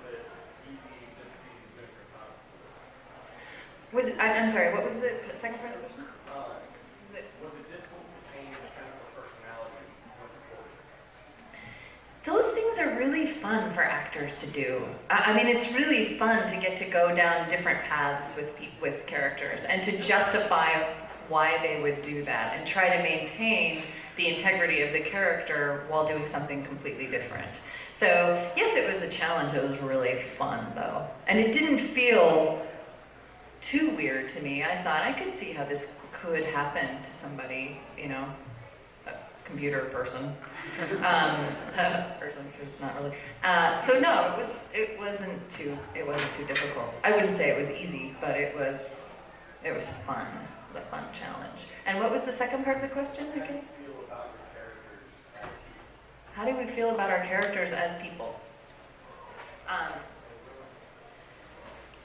it easy, just as easy as doing Cortana? I'm sorry, what was the second part of the question? Was it difficult to change kind of her personality with recording? Those things are really fun for actors to do. I mean, it's really fun to get to go down different paths with characters and to justify why they would do that and try to maintain the integrity of the character while doing something completely different. So yes, it was a challenge. It was really fun though. And it didn't feel too weird to me. I thought I could see how this could happen to somebody, you know, a computer person. Person who's not really. So no, it wasn't too difficult. I wouldn't say it was easy, but it was fun. A fun challenge. And what was the second part of the question again? How do we feel about our characters as people? I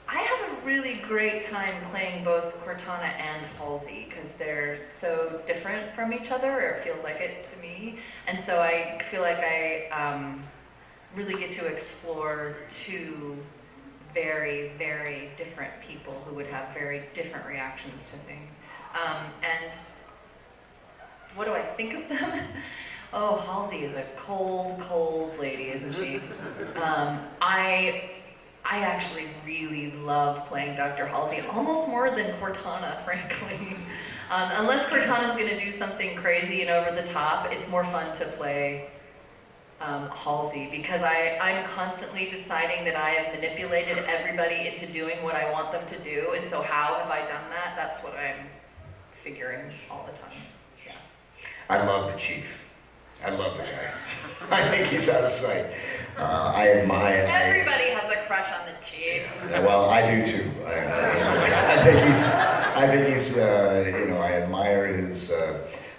have a really great time playing both Cortana and Halsey because they're so different from each other, or it feels like it to me. And so I feel like I really get to explore two very, very different people who would have very different reactions to things. And what do I think of them? Oh, Halsey is a cold, cold lady, isn't she? I actually really love playing Dr. Halsey, almost more than Cortana, frankly. Unless Cortana's gonna do something crazy and over the top, it's more fun to play Halsey, because I'm constantly deciding that I have manipulated everybody into doing what I want them to do, and so how have I done that? That's what I'm figuring all the time. Yeah. I love the chief. I love the guy. I think he's out of sight. I admire. Everybody has a crush on the chief. Well, I do too. I think he's. You know, I admire his.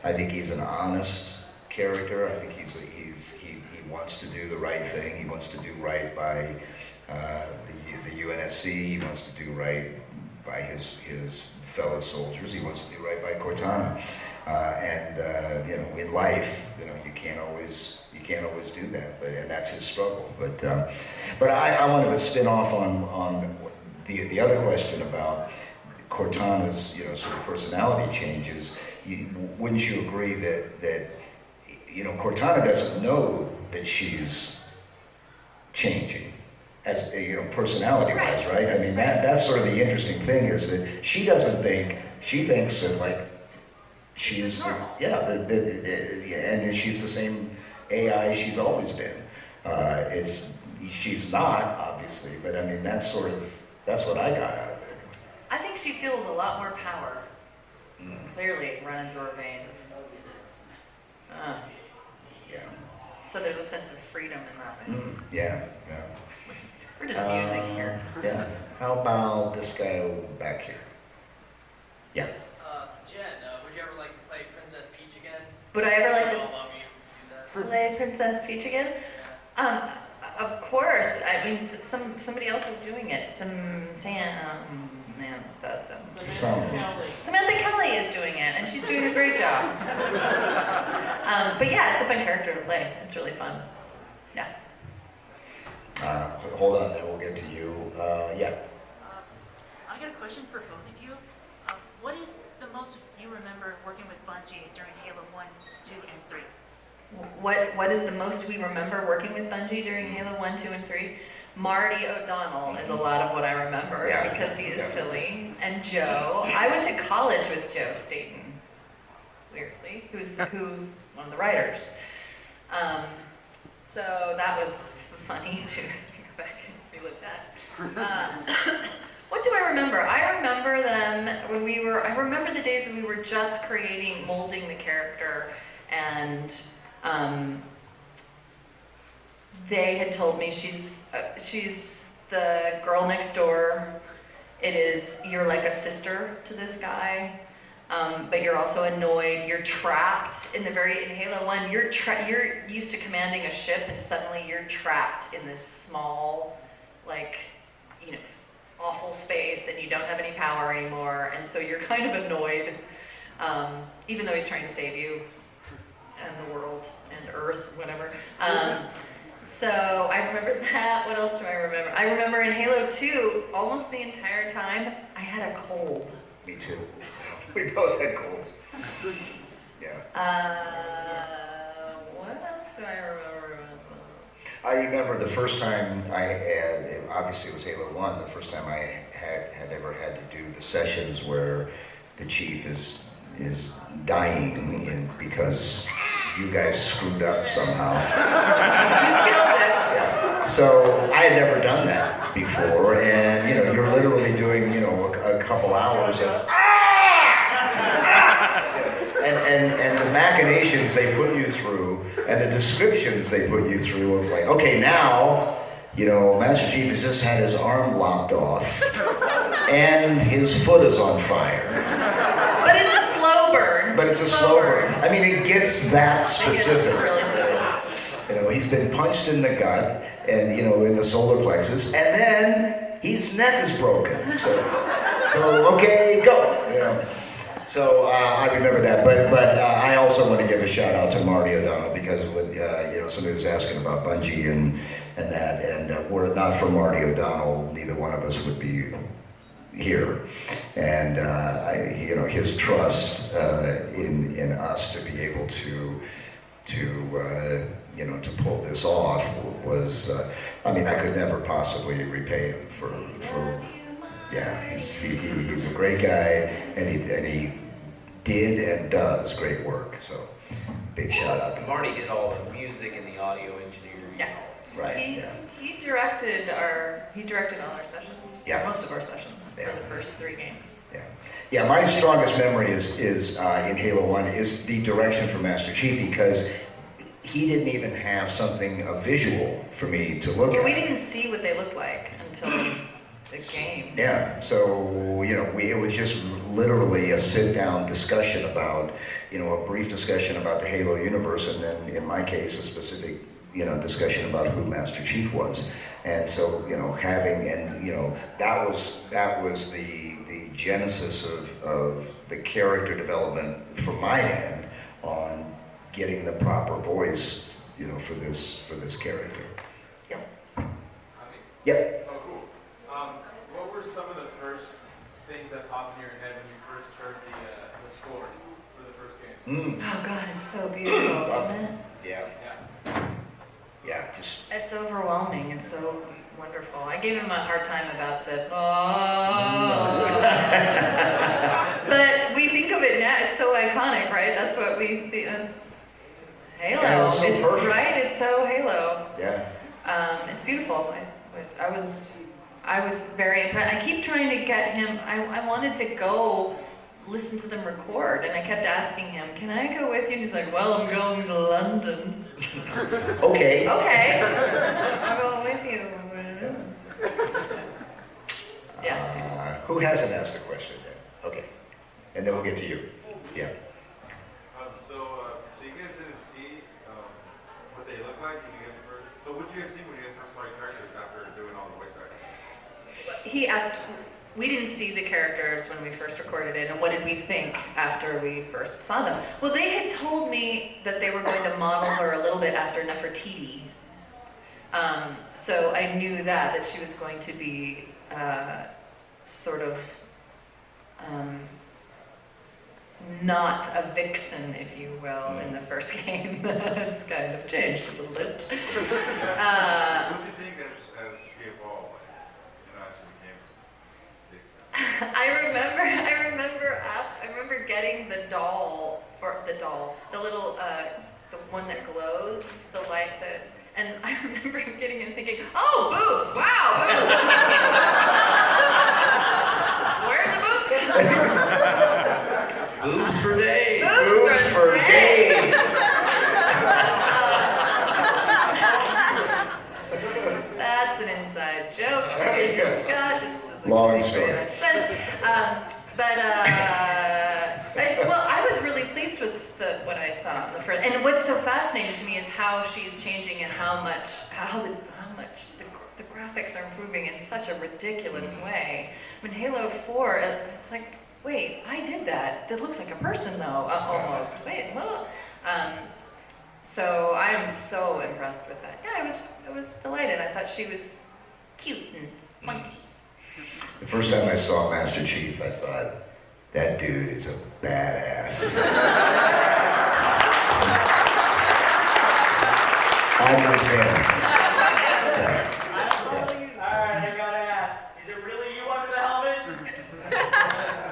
I think he's an honest character. I think he wants to do the right thing. He wants to do right by the UNSC. He wants to do right by his fellow soldiers. He wants to do right by Cortana. And you know, in life, you know, you can't always do that, and that's his struggle. But I wanted to spin off on the other question about Cortana's, you know, sort of personality changes. Wouldn't you agree that you know, Cortana doesn't know that she's changing, as you know, personality-wise, right? I mean, that's sort of the interesting thing, is that she thinks that like she's and she's the same AI she's always been. She's not, obviously, but I mean, that's what I got out of it. I think she feels a lot more power, clearly running through her veins. Yeah. So there's a sense of freedom in that. Yeah. We're just musing here. Yeah. How about this guy over back here? Yeah. Jen, would you ever like to play Princess Peach again? Would I ever like to Allow me to do that? play Princess Peach again? Of course. I mean, somebody else is doing it. Samantha Kelly is doing it, and she's doing a great job. But yeah, it's a fun character to play. It's really fun. Yeah. Hold on, then we'll get to you. Yeah. I got a question for both of you. What is the most you remember working with Bungie during Halo 1, 2, and 3? What is the most we remember working with Bungie during Halo 1, 2, and 3? Marty O'Donnell is a lot of what I remember, because he is silly. And Joe. I went to college with Joe Staten, weirdly, who's one of the writers. So that was funny to go back and relive that. What do I remember? I remember them when I remember the days when we were just molding the character, and they had told me she's the girl next door. It is, you're like a sister to this guy, but you're also annoyed. You're trapped in Halo 1, you're used to commanding a ship, and suddenly you're trapped in this small, like, you know, awful space, and you don't have any power anymore, and so you're kind of annoyed, even though he's trying to save you and the world and Earth, whatever. So I remember that. What else do I remember? I remember in Halo 2, almost the entire time, I had a cold. Me too. We both had colds. Yeah. What else do I remember? I remember the first time I had, obviously it was Halo 1, the first time I had ever had to do the sessions where the chief is dying because you guys screwed up somehow. Yeah. So I had never done that before, and you know, you're literally doing, you know, a couple hours of and the machinations they put you through, and the descriptions they put you through of like, okay, now, you know, Master Chief has just had his arm lopped off, and his foot is on fire. But it's a slow burn. But it's a slow burn. I mean, it gets that specific. It gets really specific. You know, he's been punched in the gut, and you know, in the solar plexus, and then his neck is broken. So okay, go. You know. So I remember that, but I also want to give a shout out to Marty O'Donnell, because when you know, somebody was asking about Bungie and that, and were it not for Marty O'Donnell, neither one of us would be here. And you know, his trust in us to be able to you know, to pull this off was, I mean, I could never possibly repay him for yeah, he's a great guy, and he did and does great work. So big shout out to Marty did all the music and the audio engineering. Yeah. Right. He directed all our sessions. Yeah. Most of our sessions for the first 3 games. Yeah. Yeah, my strongest memory is in Halo 1 is the direction for Master Chief, because he didn't even have a visual for me to look at. We didn't see what they looked like until the game. Yeah, so, you know, it was just literally a sit-down discussion about, you know, a brief discussion about the Halo universe, and then, in my case, a specific, you know, discussion about who Master Chief was. And so, you know, you know, that was the genesis of the character development from my end on getting the proper voice, you know, for this character. Yep. Yep. Oh, cool. What were some of the first things that popped in your head when you first heard the score for the first game? Oh God, it's so beautiful, isn't it? Yeah. Yeah, just. It's overwhelming. It's so wonderful. I gave him a hard time about the. But we think of it now. It's so iconic, right? That's what That's Halo. Yeah, it's so it's perfect. right. It's so Halo. Yeah. It's beautiful. I was very impressed. I keep trying to get him. I wanted to go listen to them record, and I kept asking him, "Can I go with you?" And he's like, "Well, I'm going to London." Okay. Okay. I'll go with you. Yeah. Who hasn't asked a question yet? Okay. And then we'll get to you. Yeah. So you guys didn't see what they look like when you guys first. So what did you guys think when you guys first started characters after doing all the voice acting? He asked, we didn't see the characters when we first recorded it, and what did we think after we first saw them? Well, they had told me that they were going to model her a little bit after Nefertiti. So I knew that she was going to be sort of not a vixen, if you will, in the first game. It's kind of changed a little bit. What do you think as she evolved, you know, as she became vixen? I remember getting the little, the one that glows, the light that, and I remember getting it and thinking, oh, boobs, wow, boobs. Where are the boobs? Boobs for days. Boobs for days. an inside joke. Scott, this is Long very story. much sense. I was really pleased with what I saw in the first. And what's so fascinating to me is how she's changing and how much the graphics are improving in such a ridiculous way. I mean, Halo 4, it's like, wait, I did that. That looks like a person though, almost. Wait, well. So I'm so impressed with that. Yeah, I was delighted. I thought she was cute and spunky. The first time I saw Master Chief, I thought, that dude is a badass. I'm with him. Alright, I gotta ask, is it really you under the helmet?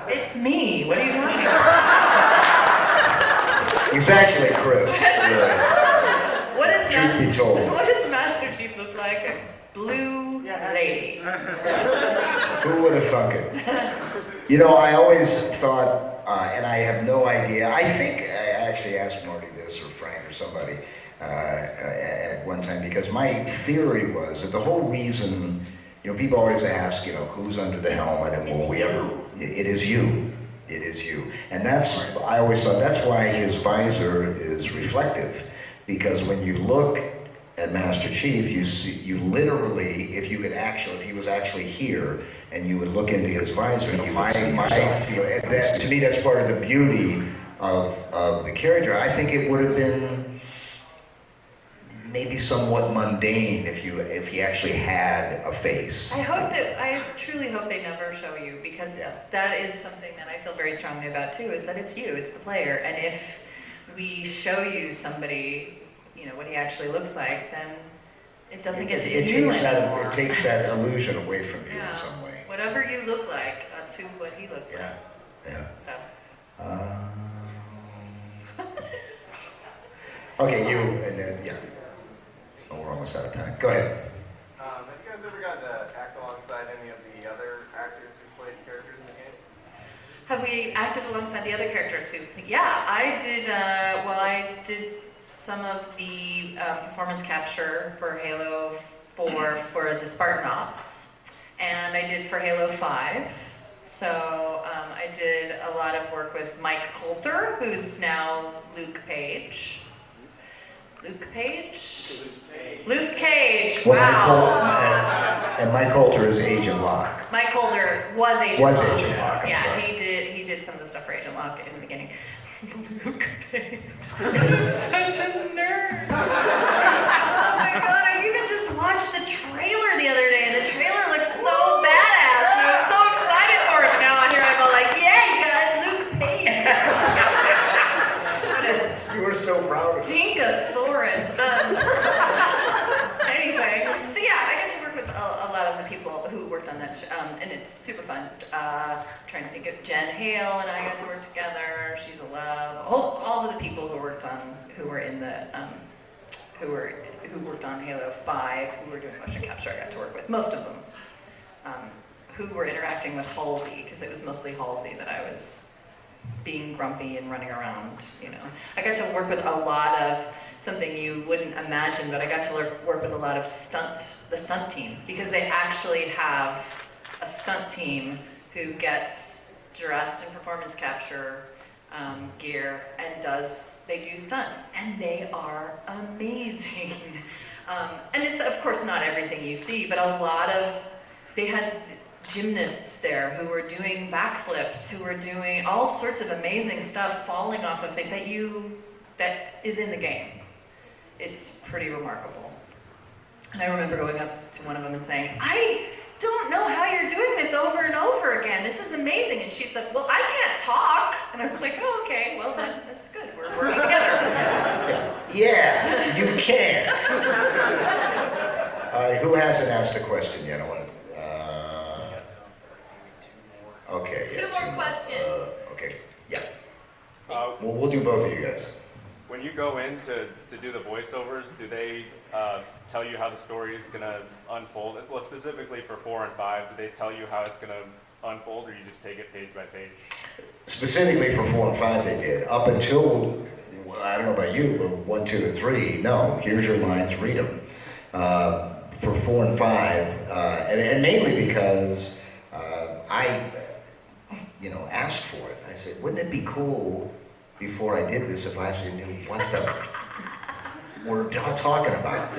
It's me. What are you talking about? It's actually Chris. Really. Truth be told. What does Master Chief look like? A blue lady. Who would have thunk it? You know, I always thought, and I have no idea, I think I actually asked Marty this, or Frank, or somebody, at one time, because my theory was that the whole reason, you know, people always ask, you know, who's under the helmet, and will we ever, it is you. It is you. And that's, I always thought, that's why his visor is reflective. Because when you look at Master Chief, you see, you literally, if he was actually here, and you would look into his visor, you might feel, to me that's part of the beauty of the character. I think it would have been maybe somewhat mundane if he actually had a face. I truly hope they never show you, because that is something that I feel very strongly about too, is that it's you, it's the player, and if we show you somebody, you know, what he actually looks like, then it doesn't get to you anymore. It takes that illusion away from you in some way. Whatever you look like, that's what he looks like. Yeah. So. Okay, you, and then, oh, we're almost out of time. Go ahead. Have you guys ever gotten to act alongside any of the other actors who played characters in the games? Have we acted alongside the other characters who? Yeah, I did. I did some of the performance capture for Halo 4 for the Spartan Ops, and I did for Halo 5. So I did a lot of work with Mike Coulter, who's now Luke Cage. Luke Cage? Luke Cage, wow. And Mike Coulter is Agent Locke. Mike Coulter was Agent Locke. Agent Locke, I'm yeah, sorry. he did some of the stuff for Agent Locke in the beginning. Luke Cage. I'm such a nerd. Oh my god, I even just watched the trailer the other day, and the trailer looks so badass, and I was so excited for it. Now here I go like, yeah, you guys, Luke Cage. You were so proud of it. Dinkosaurus. Anyway, so yeah, I get to work with a lot of the people who worked on that, and it's super fun. Trying to think of Jen Hale and I got to work together. She's a love. All of the people who worked on, who worked on Halo 5, who were doing motion capture, I got to work with most of them. Who were interacting with Halsey, because it was mostly Halsey that I was being grumpy and running around, you know. I got to work with a lot of something you wouldn't imagine, but I got to work with a lot of the stunt team, because they actually have a stunt team who gets dressed in performance capture gear and they do stunts, and they are amazing. And it's of course not everything you see, but they had gymnasts there who were doing backflips, who were doing all sorts of amazing stuff, falling off of things that is in the game. It's pretty remarkable. And I remember going up to one of them and saying, I don't know how you're doing this over and over again. This is amazing. And she said, well, I can't talk. And I was like, oh, okay, well then, that's good. We're working together. Yeah, you can't. Who hasn't asked a question yet? I want to. Okay. Two more questions. Okay. Yeah. We'll do both of you guys. When you go in to do the voiceovers, do they tell you how the story is going to unfold? Well, specifically for 4 and 5, do they tell you how it's going to unfold, or you just take it page by page? Specifically for 4 and 5 they did. Up until, I don't know about you, but 1, 2, and 3, no, here's your lines, read them. for 4 and 5, and mainly because I, asked for it. I said, wouldn't it be cool before I did this if I actually knew what the we're talking about?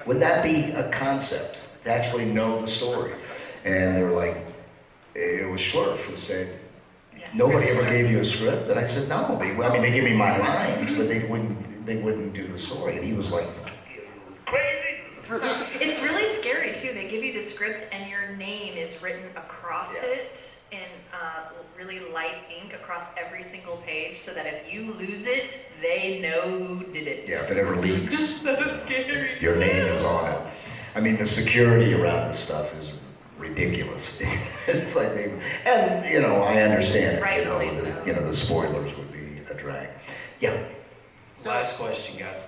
Wouldn't that be a concept to actually know the story? And they were like, it was Schlurf who said, nobody ever gave you a script? And I said, no. They gave me my lines, but they wouldn't do the story. And he was like, crazy. It's really scary too. They give you the script and your name is written across it in really light ink across every single page, so that if you lose it, they know who did it. Yeah, if it ever leaks, so scary. your name is on it. The security around this stuff is ridiculous. It's like I understand. Rightfully so. The spoilers would be a drag. Yeah. Last question, guys.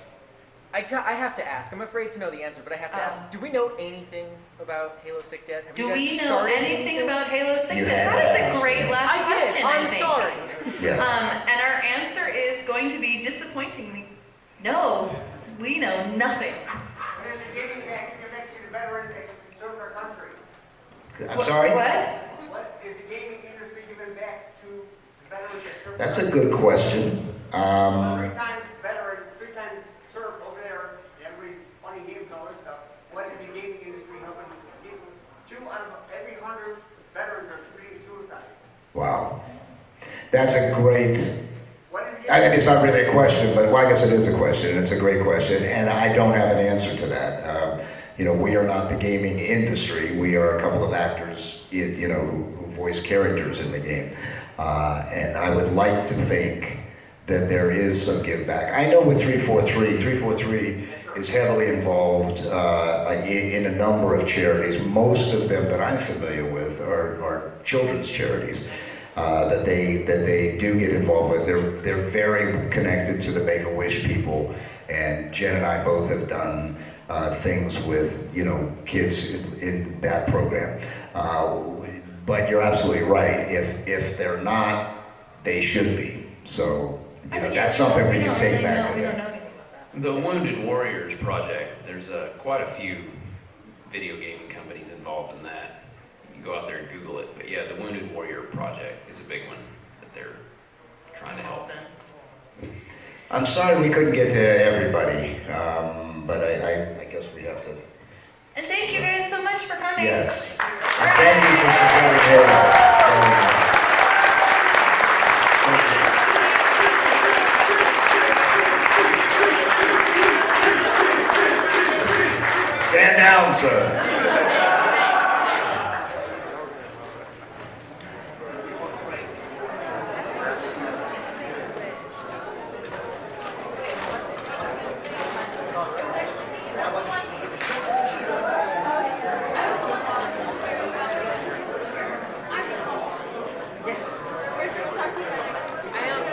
I have to ask. I'm afraid to know the answer, but I have to ask. Do we know anything about Halo 6 yet? Have you Do guys we know started anything about Halo 6 You yet? have That is asked. a great last question, I I'm think. sorry. Yes. And our answer is going to be disappointingly, no, we know nothing. What is the giving back to the veterans that serve our country? I'm sorry? What? What is the gaming industry giving back to veterans that serve That's a good question. Three-time veteran, three-time served over there, everybody's funny games and all this stuff. What is the gaming industry helping people? 2 out of every 100 veterans are committing suicide. Wow. That's a great... What is the it's not really a question, but I guess it is a question. It's a great question, and I don't have an answer to that. We are not the gaming industry. We are a couple of actors, who voice characters in the game. And I would like to think that there is some give back. I know with 343 is heavily involved in a number of charities. Most of them that I'm familiar with are children's charities that they do get involved with. They're very connected to the Make-A-Wish people, and Jen and I both have done things with kids in that program. But you're absolutely right. If they're not, they should be. So that's something we can take back to them. The Wounded Warriors Project, there's quite a few video gaming companies involved in that. You can go out there and Google it. But yeah, the Wounded Warrior Project is a big one that they're trying to help. I'm sorry we couldn't get to everybody, but I guess we have to. And thank you guys so much for coming. Yes. And thank you for supporting Halo. Stand down, sir.